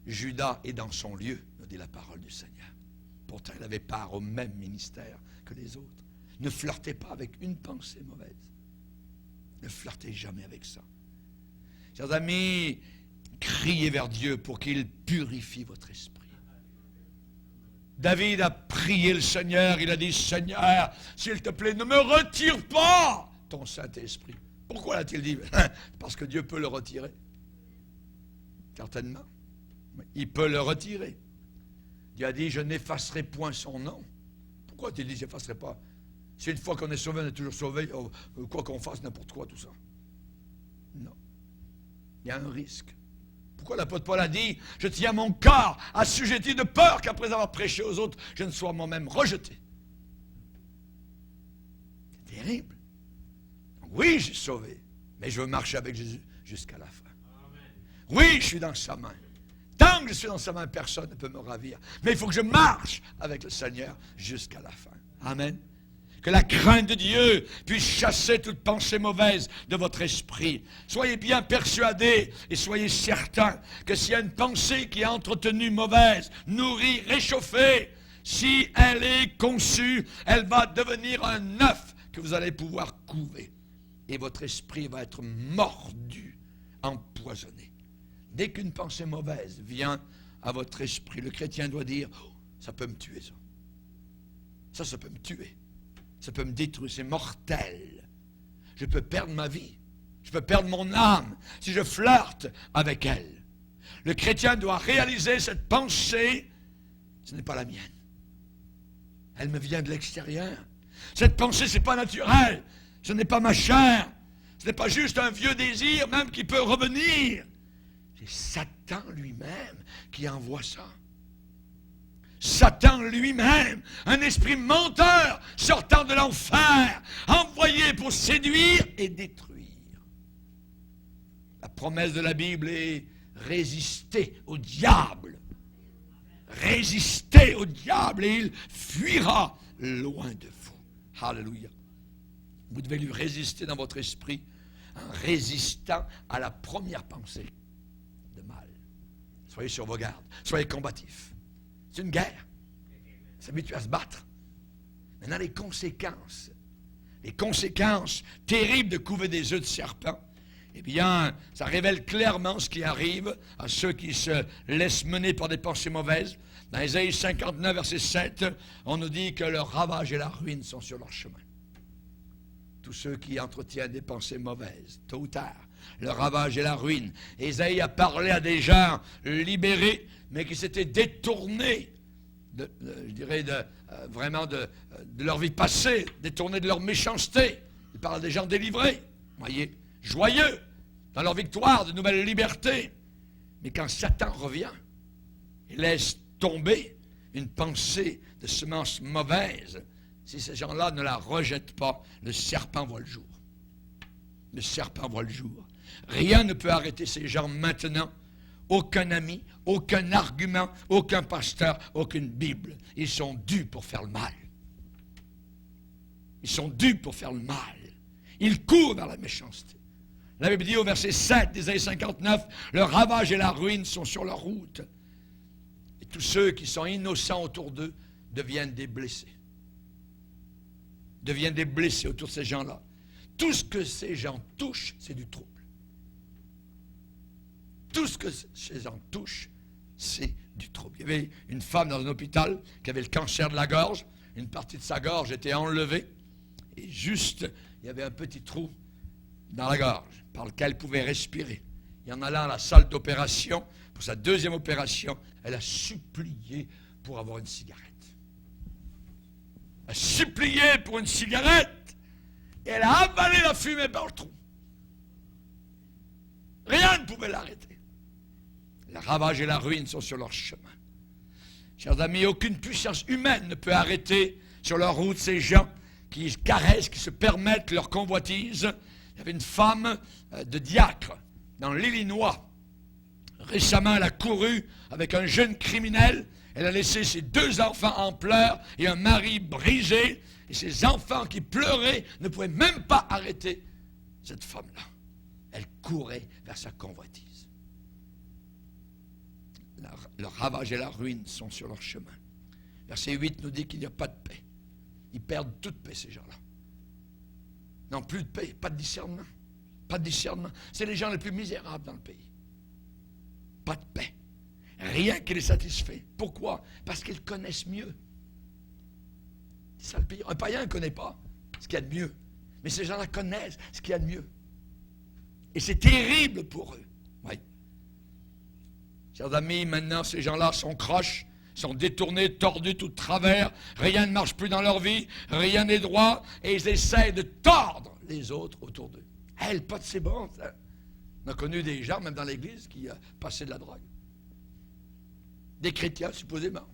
Judas est dans son lieu, nous dit la parole du Seigneur. Pourtant, il avait part au même ministère que les autres. Ne flirtez pas avec une pensée mauvaise. Ne flirtez jamais avec ça. Chers amis, criez vers Dieu pour qu'il purifie votre esprit. David a prié le Seigneur, il a dit, Seigneur, s'il te plaît, ne me retire pas ton Saint-Esprit. Pourquoi l'a-t-il dit? Parce que Dieu peut le retirer. Certainement. Il peut le retirer. Dieu a dit, je n'effacerai point son nom. Pourquoi tu dis, je n'effacerai pas? Si une fois qu'on est sauvé, on est toujours sauvé, quoi qu'on fasse, n'importe quoi, tout ça. Non. Il y a un risque. Pourquoi l'apôtre Paul a dit, je tiens mon corps assujetti de peur qu'après avoir prêché aux autres, je ne sois moi-même rejeté. C'est terrible. Oui, je suis sauvé, mais je veux marcher avec Jésus jusqu'à la fin. Amen. Oui, je suis dans sa main. Tant que je suis dans sa main, personne ne peut me ravir. Mais il faut que je marche avec le Seigneur jusqu'à la fin. Amen. Que la crainte de Dieu puisse chasser toute pensée mauvaise de votre esprit. Soyez bien persuadés et soyez certains que s'il y a une pensée qui est entretenue mauvaise, nourrie, réchauffée, si elle est conçue, elle va devenir un œuf que vous allez pouvoir couver. Et votre esprit va être mordu empoisonnée. Dès qu'une pensée mauvaise vient à votre esprit, le chrétien doit dire, oh, ça peut me tuer ça. Ça peut me tuer. Ça peut me détruire, c'est mortel. Je peux perdre ma vie. Je peux perdre mon âme si je flirte avec elle. Le chrétien doit réaliser cette pensée, ce n'est pas la mienne. Elle me vient de l'extérieur. Cette pensée, ce n'est pas naturel. Ce n'est pas ma chair. Ce n'est pas juste un vieux désir, même qui peut revenir. C'est Satan lui-même qui envoie ça. Satan lui-même, un esprit menteur sortant de l'enfer, envoyé pour séduire et détruire. La promesse de la Bible est résister au diable. Résistez au diable et il fuira loin de vous. Alléluia. Vous devez lui résister dans votre esprit en résistant à la première pensée de mal. Soyez sur vos gardes. Soyez combatifs. C'est une guerre. S'habituer à se battre. Maintenant, les conséquences terribles de couver des œufs de serpent, eh bien, ça révèle clairement ce qui arrive à ceux qui se laissent mener par des pensées mauvaises. Dans Ésaïe 59, verset 7, on nous dit que le ravage et la ruine sont sur leur chemin. Tous ceux qui entretiennent des pensées mauvaises, tôt ou tard, le ravage et la ruine. Ésaïe a parlé à des gens libérés, mais qui s'étaient détournés, vraiment de leur vie passée, détournés de leur méchanceté. Il parle des gens délivrés, voyez, joyeux, dans leur victoire, de nouvelles libertés. Mais quand Satan revient, il laisse tomber une pensée de semence mauvaise. Si ces gens-là ne la rejettent pas, le serpent voit le jour. Le serpent voit le jour. Rien ne peut arrêter ces gens maintenant. Aucun ami, aucun argument, aucun pasteur, aucune Bible. Ils sont dus pour faire le mal. Ils sont dus pour faire le mal. Ils courent vers la méchanceté. La Bible dit au verset 7 d'Ésaïe 59, le ravage et la ruine sont sur leur route. Et tous ceux qui sont innocents autour d'eux deviennent des blessés. Deviennent des blessés autour de ces gens-là. Tout ce que ces gens touchent, c'est du trouble. Tout ce que ces gens touchent, c'est du trouble. Il y avait une femme dans un hôpital qui avait le cancer de la gorge. Une partie de sa gorge était enlevée. Et juste, il y avait un petit trou dans la gorge par lequel elle pouvait respirer. Et en allant à la salle d'opération, pour sa deuxième opération, elle a supplié pour avoir une cigarette. Elle a supplié pour une cigarette et elle a avalé la fumée par le trou. Rien ne pouvait l'arrêter. Le ravage et la ruine sont sur leur chemin. Chers amis, aucune puissance humaine ne peut arrêter sur leur route ces gens qui caressent, qui se permettent leur convoitise. Il y avait une femme de diacre dans l'Illinois. Récemment, elle a couru avec un jeune criminel. Elle a laissé ses 2 enfants en pleurs et un mari brisé. Et ses enfants qui pleuraient ne pouvaient même pas arrêter cette femme-là. Elle courait vers sa convoitise. Le ravage et la ruine sont sur leur chemin. Verset 8 nous dit qu'il n'y a pas de paix. Ils perdent toute paix, ces gens-là. Non, plus de paix, pas de discernement. Pas de discernement. C'est les gens les plus misérables dans le pays. Pas de paix. Rien qui les satisfait. Pourquoi? Parce qu'ils connaissent mieux. C'est ça le pire. Un païen ne connaît pas ce qu'il y a de mieux. Mais ces gens-là connaissent ce qu'il y a de mieux. Et c'est terrible pour eux. Oui. Chers amis, maintenant, ces gens-là sont croches, sont détournés, tordus tout de travers. Rien ne marche plus dans leur vie, rien n'est droit, et ils essaient de tordre les autres autour d'eux. Elle, pas de c'est bon, ça. On a connu des gens, même dans l'église, qui passaient de la drogue. Des chrétiens, supposément.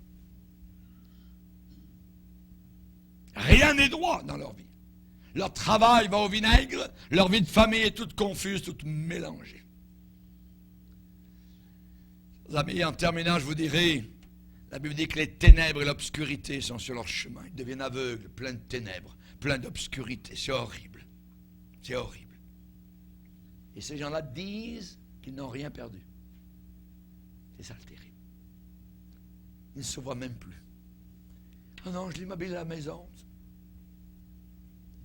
Rien n'est droit dans leur vie. Leur travail va au vinaigre, leur vie de famille est toute confuse, toute mélangée. Amis, en terminant, je vous dirai, la Bible dit que les ténèbres et l'obscurité sont sur leur chemin. Ils deviennent aveugles, pleins de ténèbres, pleins d'obscurité. C'est horrible. C'est horrible. Et ces gens-là disent qu'ils n'ont rien perdu. C'est ça le terrible. Ils ne se voient même plus. Oh non, je lis ma Bible à la maison.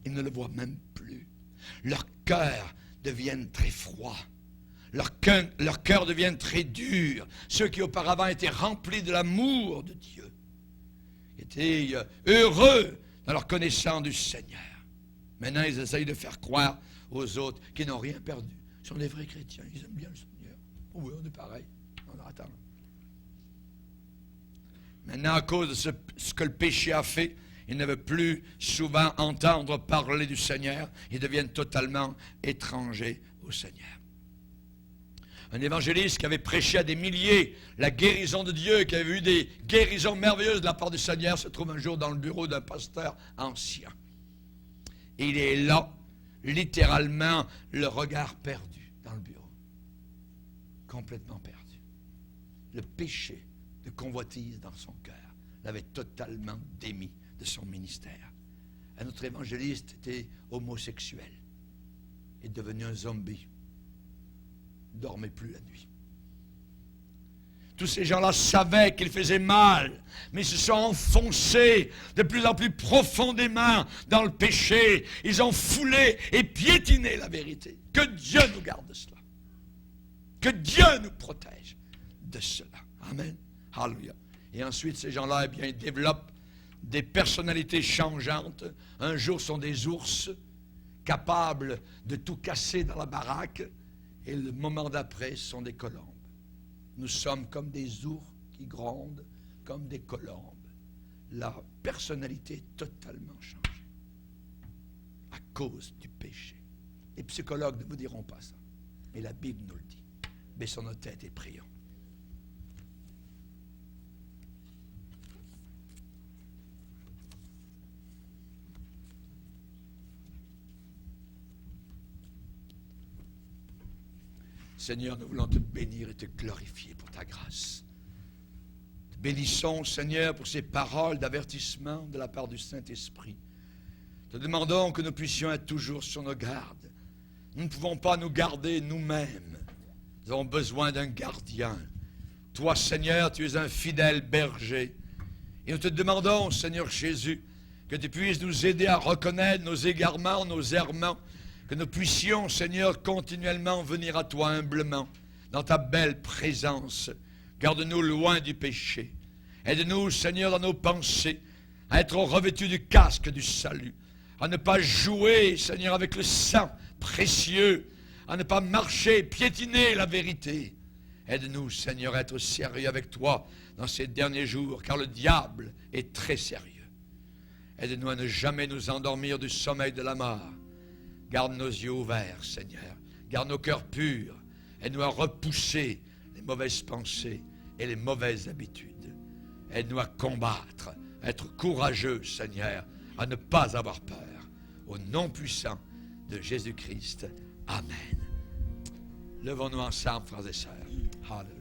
Ils ne le voient même plus. Leurs cœurs deviennent très froids. leur cœur devient très dur. Ceux qui auparavant étaient remplis de l'amour de Dieu, étaient heureux dans leur connaissance du Seigneur. Maintenant, ils essayent de faire croire aux autres qu'ils n'ont rien perdu. Ils sont des vrais chrétiens, ils aiment bien le Seigneur. Oh oui, on est pareil. On attend. Maintenant, à cause de ce que le péché a fait, ils ne veulent plus souvent entendre parler du Seigneur. Ils deviennent totalement étrangers au Seigneur. Un évangéliste qui avait prêché à des milliers la guérison de Dieu, qui avait eu des guérisons merveilleuses de la part du Seigneur, se trouve un jour dans le bureau d'un pasteur ancien. Et il est là, littéralement, le regard perdu dans le bureau. Complètement perdu. Le péché de convoitise dans son cœur l'avait totalement démis de son ministère. Un autre évangéliste était homosexuel. Il est devenu un zombie. Il ne dormait plus la nuit. Tous ces gens-là savaient qu'ils faisaient mal, mais ils se sont enfoncés de plus en plus profondément dans le péché. Ils ont foulé et piétiné la vérité. Que Dieu nous garde de cela. Que Dieu nous protège de cela. Amen. Alléluia. Et ensuite, ces gens-là, eh bien, ils développent des personnalités changeantes. Un jour, sont des ours capables de tout casser dans la baraque. Et le moment d'après, ce sont des colombes. Nous sommes comme des ours qui grondent, comme des colombes. La personnalité est totalement changée à cause du péché. Les psychologues ne vous diront pas ça, mais la Bible nous le dit. Baissons nos têtes et prions. Seigneur, nous voulons te bénir et te glorifier pour ta grâce. Te bénissons, Seigneur, pour ces paroles d'avertissement de la part du Saint-Esprit. Te demandons que nous puissions être toujours sur nos gardes. Nous ne pouvons pas nous garder nous-mêmes. Nous avons besoin d'un gardien. Toi, Seigneur, tu es un fidèle berger. Et nous te demandons, Seigneur Jésus, que tu puisses nous aider à reconnaître nos égarements, nos errements, que nous puissions, Seigneur, continuellement venir à toi humblement, dans ta belle présence. Garde-nous loin du péché. Aide-nous, Seigneur, dans nos pensées, à être revêtus du casque du salut, à ne pas jouer, Seigneur, avec le sang précieux, à ne pas marcher, piétiner la vérité. Aide-nous, Seigneur, à être sérieux avec toi dans ces derniers jours, car le diable est très sérieux. Aide-nous à ne jamais nous endormir du sommeil de la mort. Garde nos yeux ouverts, Seigneur. Garde nos cœurs purs. Aide-nous à repousser les mauvaises pensées et les mauvaises habitudes. Aide-nous à combattre, à être courageux, Seigneur, à ne pas avoir peur. Au nom puissant de Jésus-Christ. Amen. Levons-nous ensemble, frères et sœurs. Alléluia.